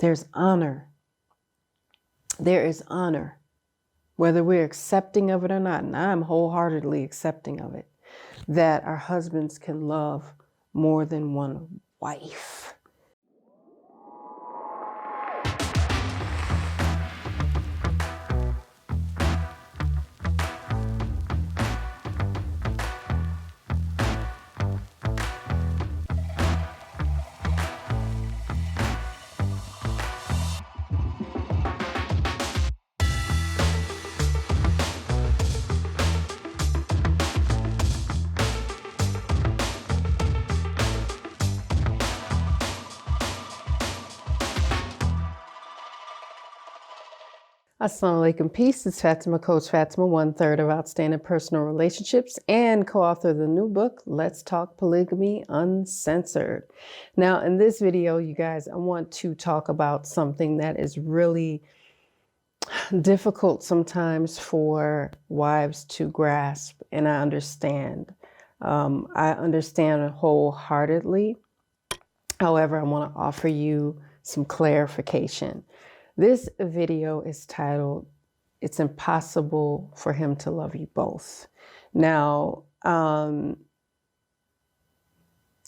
there's honor. There is honor, whether we're accepting of it or not. And I'm wholeheartedly accepting of it, that our husbands can love more than one wife. Assalamu alaikum, peace. It's Fatimah, Coach Fatimah, 1/3 of Outstanding Personal Relationships and co-author of the new book, Let's Talk Polygamy Uncensored. Now, in this video, you guys, I want to talk about something that is really difficult sometimes for wives to grasp, and I understand. I understand wholeheartedly. However, I want to offer you some clarification. This video is titled, It's Impossible for Him to Love You Both. Now,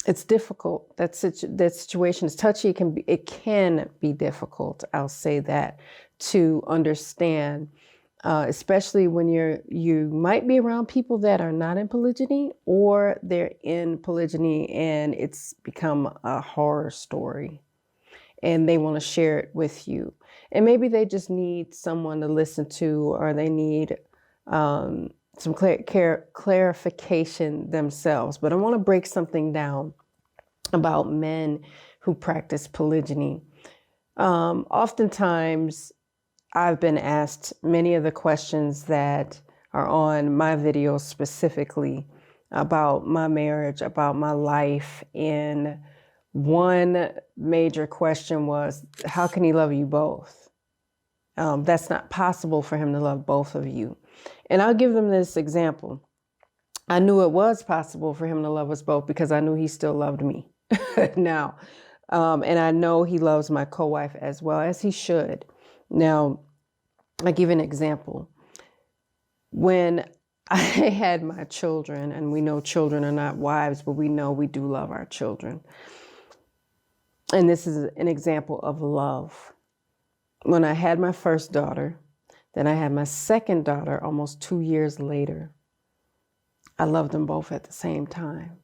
it's difficult. That situation is touchy. It can be difficult, I'll say that, to understand, especially when you might be around people that are not in polygyny, or they're in polygyny and it's become a horror story and they want to share it with you. And maybe they just need someone to listen to, or they need some clarification themselves. But I want to break something down about men who practice polygyny. Oftentimes, I've been asked many of the questions that are on my videos specifically about my marriage, about my life. And one major question was, how can he love you both? That's not possible for him to love both of you. And I'll give them this example. I knew it was possible for him to love us both because I knew he still loved me now. And I know he loves my co-wife as well, as he should. Now, I'll give an example. When I had my children, and we know children are not wives, but we know we do love our children. And this is an example of love. When I had my first daughter, then I had my second daughter almost 2 years later. I loved them both at the same time.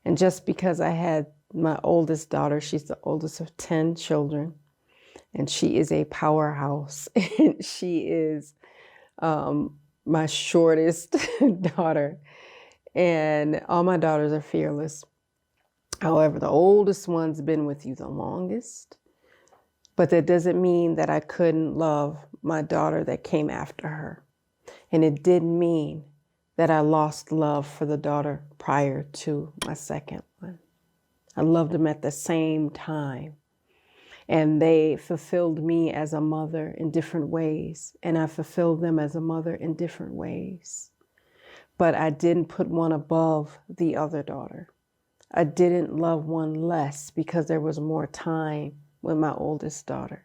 And just because I had my oldest daughter, she's the oldest of 10 children, and she is a powerhouse. She is my shortest daughter, and all my daughters are fearless. However, the oldest one's been with you the longest, but that doesn't mean that I couldn't love my daughter that came after her. And it didn't mean that I lost love for the daughter prior to my second one. I loved them at the same time. And they fulfilled me as a mother in different ways. And I fulfilled them as a mother in different ways. But I didn't put one above the other daughter. I didn't love one less because there was more time with my oldest daughter.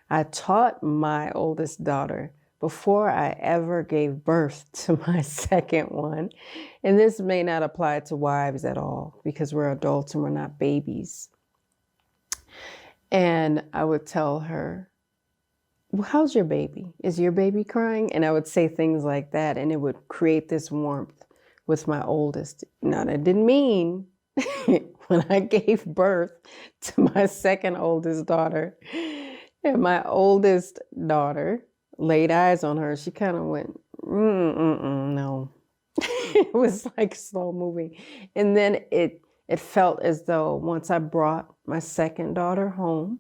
I taught my oldest daughter before I ever gave birth to my second one. And this may not apply to wives at all because we're adults and we're not babies. And I would tell her, well, how's your baby? Is your baby crying? And I would say things like that, and it would create this warmth with my oldest. Now, that didn't mean when I gave birth to my second oldest daughter, and my oldest daughter laid eyes on her, she kind of went, no. It was like slow moving. And then it felt as though once I brought my second daughter home,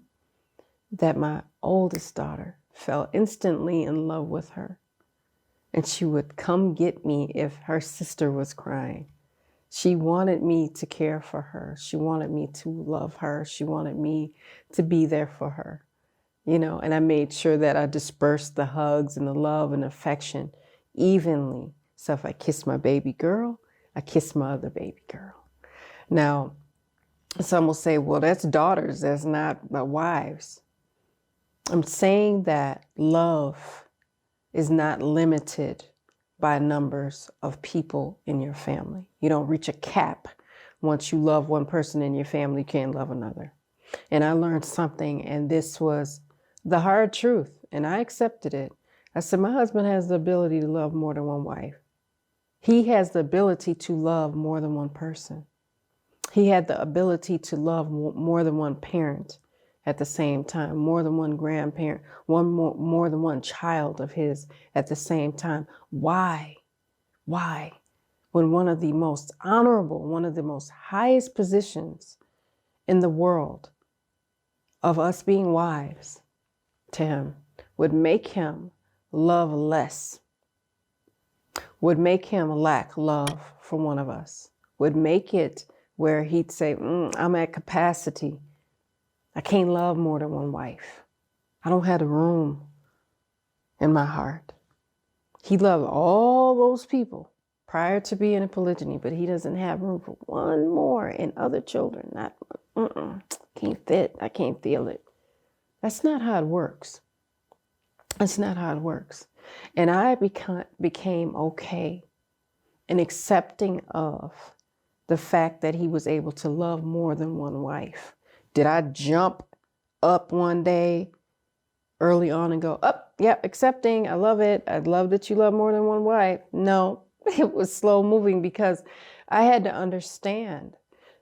that my oldest daughter fell instantly in love with her. And she would come get me if her sister was crying. She wanted me to care for her. She wanted me to love her. She wanted me to be there for her, you know, and I made sure that I dispersed the hugs and the love and affection evenly. So if I kissed my baby girl, I kissed my other baby girl. Now, some will say, well, that's daughters, that's not wives. I'm saying that love is not limited by numbers of people in your family. You don't reach a cap. Once you love one person in your family, you can't love another. And I learned something, and this was the hard truth, and I accepted it. I said, my husband has the ability to love more than one wife. He has the ability to love more than one person. He had the ability to love more than one parent at the same time, more than one grandparent, more than one child of his at the same time. Why? Why? When one of the most honorable, one of the most highest positions in the world of us being wives to him would make him love less, would make him lack love for one of us, would make it where he'd say, I'm at capacity. I can't love more than one wife. I don't have the room in my heart. He loved all those people prior to being in polygyny, but he doesn't have room for one more and other children. Can't fit. I can't feel it. That's not how it works. That's not how it works. And I became okay and accepting of the fact that he was able to love more than one wife. Did I jump up one day early on and go, accepting, I love it. I love that you love more than one wife. No, it was slow moving because I had to understand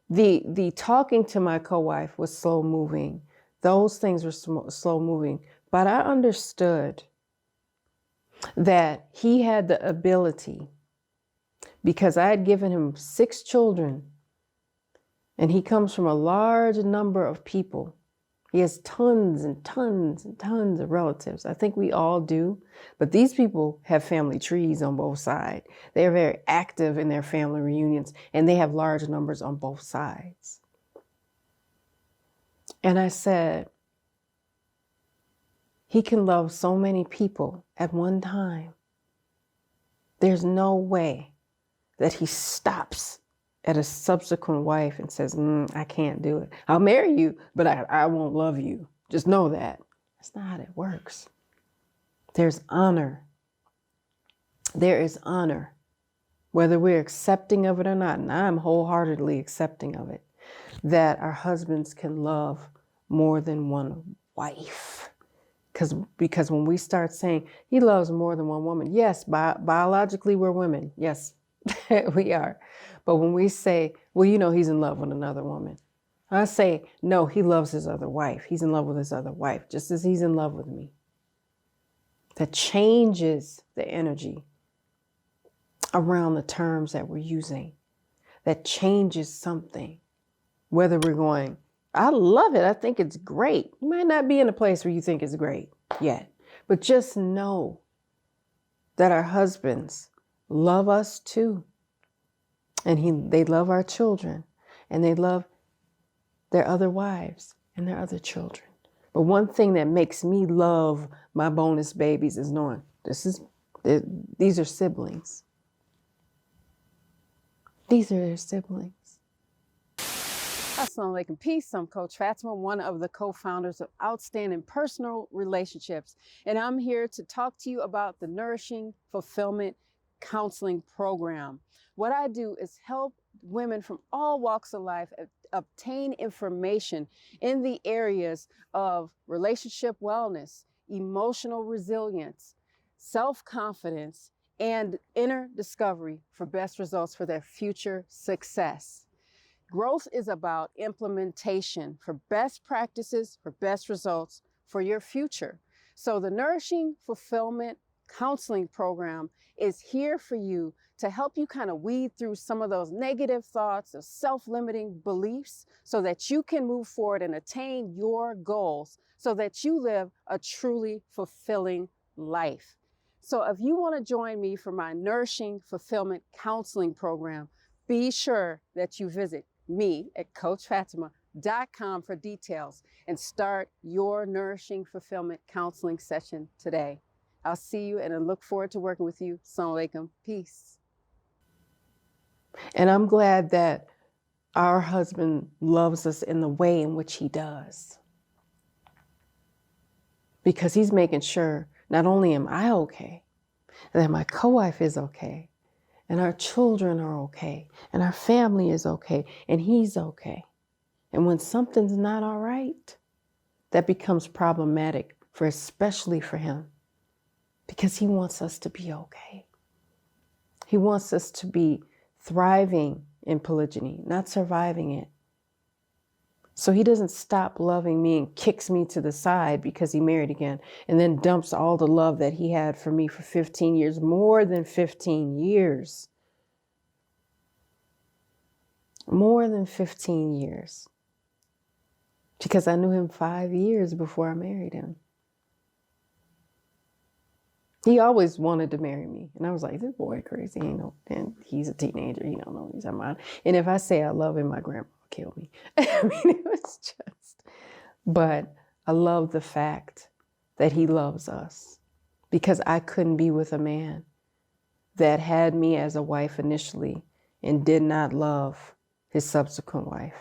the talking to my co-wife was slow moving. Those things were slow moving, but I understood that he had the ability, because I had given him 6 children and he comes from a large number of people. He has tons and tons and tons of relatives. I think we all do. But these people have family trees on both sides. They're very active in their family reunions, and they have large numbers on both sides. And I said, he can love so many people at one time. There's no way that he stops at a subsequent wife and says, I can't do it. I'll marry you, but I won't love you. Just know that. That's not how it works. There's honor. There is honor, whether we're accepting of it or not. And I'm wholeheartedly accepting of it, that our husbands can love more than one wife. Because when we start saying he loves more than one woman, yes, biologically we're women. Yes, we are. But when we say, well, he's in love with another woman, I say, no, he loves his other wife. He's in love with his other wife, just as he's in love with me. That changes the energy around the terms that we're using. That changes something. Whether we're going, I love it, I think it's great. You might not be in a place where you think it's great yet, but just know that our husbands love us too. And they love our children, and they love their other wives and their other children. But one thing that makes me love my bonus babies is knowing these are siblings. These are their siblings. Assalamu alaikum. Peace. I'm Coach Fatimah, one of the co-founders of Outstanding Personal Relationships. And I'm here to talk to you about the Nourishing Fulfillment Counseling Program. What I do is help women from all walks of life obtain information in the areas of relationship wellness, emotional resilience, self-confidence, and inner discovery for best results for their future success. Growth is about implementation for best practices, for best results for your future. So the Nourishing Fulfillment Counseling Program is here for you to help you kind of weed through some of those negative thoughts of self-limiting beliefs so that you can move forward and attain your goals so that you live a truly fulfilling life. So if you want to join me for my Nourishing Fulfillment Counseling Program, be sure that you visit me at CoachFatimah.com for details and start your Nourishing Fulfillment Counseling session today. I'll see you and I look forward to working with you. Assalamu alaikum. Peace. And I'm glad that our husband loves us in the way in which he does. because he's making sure not only am I okay, that my co-wife is okay, and our children are okay, and our family is okay, and he's okay. And when something's not all right, that becomes problematic especially for him, because he wants us to be okay. He wants us to be thriving in polygyny, not surviving it. So he doesn't stop loving me and kicks me to the side because he married again, and then dumps all the love that he had for me for 15 years, more than 15 years. More than 15 years. Because I knew him 5 years before I married him. He always wanted to marry me. And I was like, this boy crazy. And he's a teenager. He don't know what he's talking about. And if I say I love him, my grandma will kill me. I mean, it was just, but I love the fact that he loves us, because I couldn't be with a man that had me as a wife initially and did not love his subsequent wife.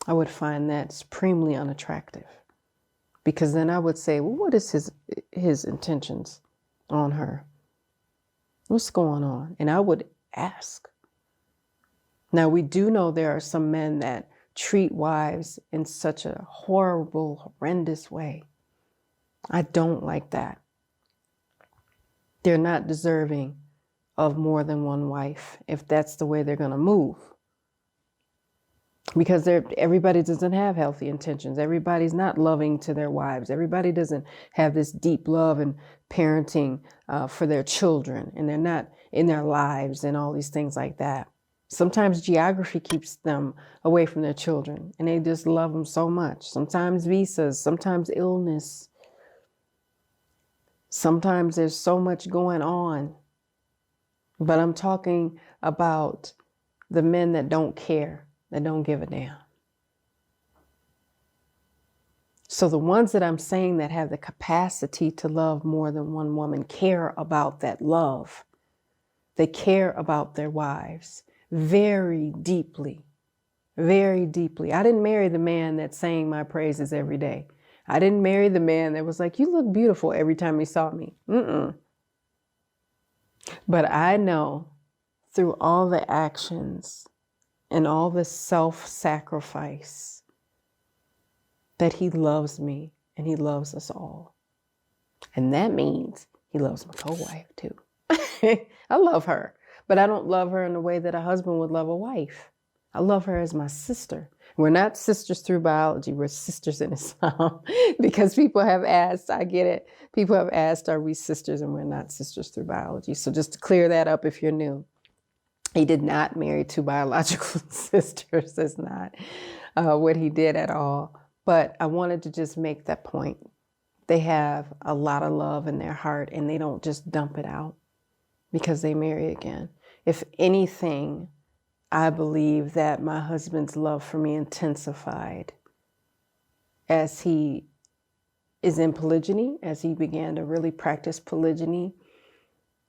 I would find that supremely unattractive, because then I would say, well, what is his intentions on her? What's going on? And I would ask. Now, we do know there are some men that treat wives in such a horrible, horrendous way. I don't like that. They're not deserving of more than one wife if that's the way they're going to move. Because everybody doesn't have healthy intentions. Everybody's not loving to their wives. Everybody doesn't have this deep love and parenting for their children, and they're not in their lives and all these things like that. Sometimes geography keeps them away from their children, and they just love them so much. Sometimes visas, sometimes illness. Sometimes there's so much going on. But I'm talking about the men that don't care, that don't give a damn. So the ones that I'm saying that have the capacity to love more than one woman care about that love. They care about their wives very deeply, very deeply. I didn't marry the man that sang my praises every day. I didn't marry the man that was like, you look beautiful every time he saw me. But I know through all the actions and all the self-sacrifice that he loves me, and he loves us all. And that means he loves my co-wife too. I love her, but I don't love her in the way that a husband would love a wife. I love her as my sister. We're not sisters through biology, we're sisters in Islam. Because people have asked, I get it, people have asked, are we sisters? And we're not sisters through biology. So just to clear that up if you're new. He did not marry two biological sisters. That's not what he did at all. But I wanted to just make that point. They have a lot of love in their heart, and they don't just dump it out because they marry again. If anything, I believe that my husband's love for me intensified as he is in polygyny, as he began to really practice polygyny.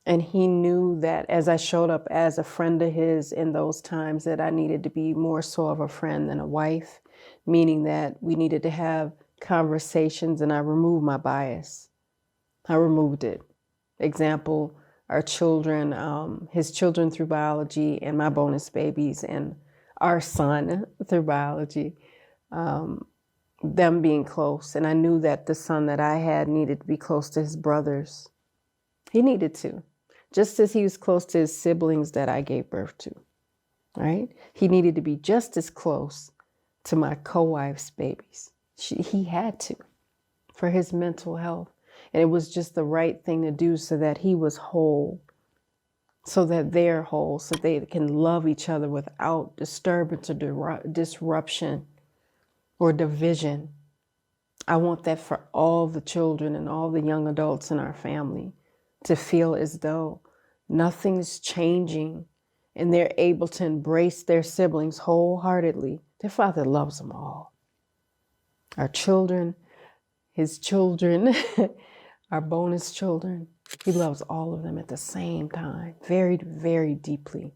And he knew that as I showed up as a friend of his in those times, that I needed to be more so of a friend than a wife, meaning that we needed to have conversations, and I removed my bias. I removed it. Example, our children, his children through biology, and my bonus babies, and our son through biology, them being close. And I knew that the son that I had needed to be close to his brothers. He needed to. Just as he was close to his siblings that I gave birth to, right? He needed to be just as close to my co-wife's babies. He had to, for his mental health. And it was just the right thing to do so that he was whole, so that they're whole, so they can love each other without disturbance or disruption or division. I want that for all the children and all the young adults in our family, to feel as though nothing's changing and they're able to embrace their siblings wholeheartedly. Their father loves them all. Our children, his children, our bonus children, he loves all of them at the same time, very, very deeply,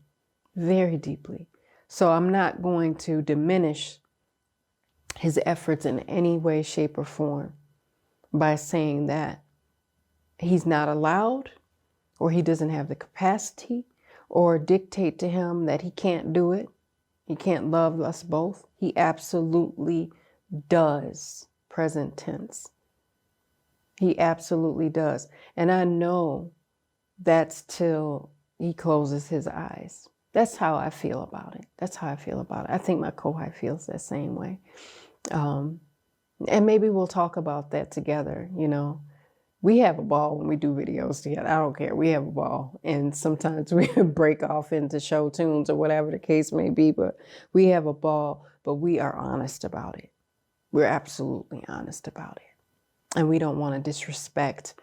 very deeply. So I'm not going to diminish his efforts in any way, shape, or form. by saying that he's not allowed, or he doesn't have the capacity, or dictate to him that he can't do it. He can't love us both. He absolutely does, present tense. He absolutely does. And I know that's till he closes his eyes. That's how I feel about it. That's how I feel about it. I think my co-wife feels that same way. And maybe we'll talk about that together. You know, we have a ball when we do videos together. I don't care. We have a ball. And sometimes we break off into show tunes or whatever the case may be, but we have a ball, but we are honest about it. We're absolutely honest about it. And we don't want to disrespect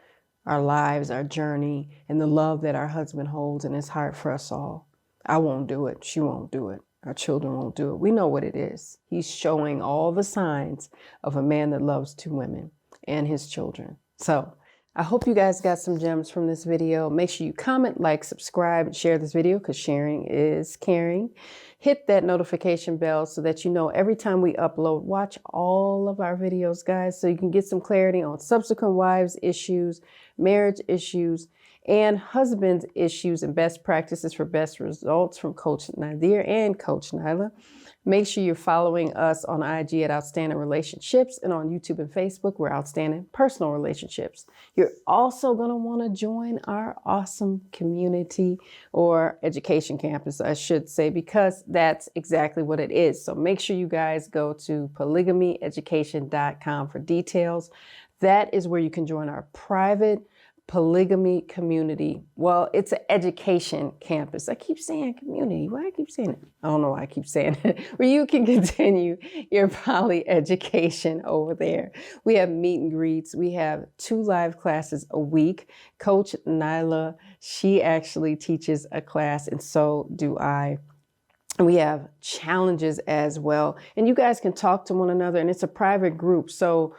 our lives, our journey, and the love that our husband holds in his heart for us all. I won't do it. She won't do it. Our children won't do it. We know what it is. He's showing all the signs of a man that loves two women and his children. So I hope you guys got some gems from this video. Make sure you comment, like, subscribe, and share this video, because sharing is caring. Hit that notification bell so that you know every time we upload. Watch all of our videos, guys, so you can get some clarity on subsequent wives issues, marriage issues, and husband issues, and best practices for best results from Coach Nazir and Coach Nyla. Make sure you're following us on IG at Outstanding Relationships, and on YouTube and Facebook, we're Outstanding Personal Relationships. You're also going to want to join our awesome community, or education campus, I should say, because that's exactly what it is. So make sure you guys go to polygamyeducation.com for details. That is where you can join our private polygamy community. Well, it's an education campus. I keep saying community. Why I keep saying it? I don't know why I keep saying it. Where you can continue your poly education over there. We have meet and greets. We have 2 live classes a week. Coach Nyla, she actually teaches a class, and so do I. And we have challenges as well. And you guys can talk to one another, and it's a private group. So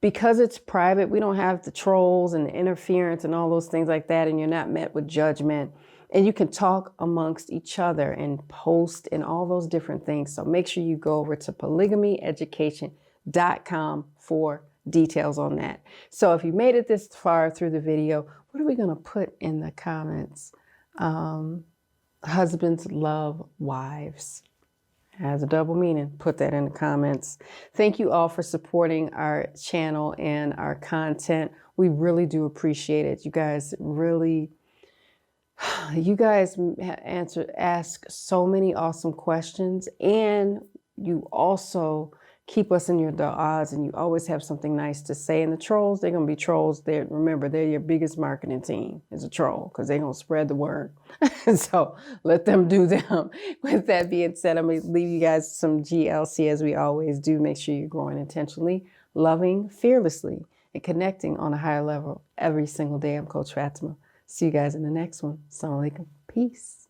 because it's private, we don't have the trolls and the interference and all those things like that, and you're not met with judgment. And you can talk amongst each other and post and all those different things. So make sure you go over to polygamyeducation.com for details on that. So if you made it this far through the video, what are we going to put in the comments? Husbands love wives. Has a double meaning. Put that in the comments. Thank you all for supporting our channel and our content. We really do appreciate it. You guys really, ask so many awesome questions, and you also keep us in your odds, and you always have something nice to say. And the trolls, they're going to be trolls. Remember, they're your biggest marketing team is a troll, because they're going to spread the word. So let them do them. With that being said, I'm going to leave you guys some GLC as we always do. Make sure you're growing intentionally, loving fearlessly, and connecting on a higher level every single day. I'm Coach Fatimah. See you guys in the next one. Assalamu alaikum. Peace.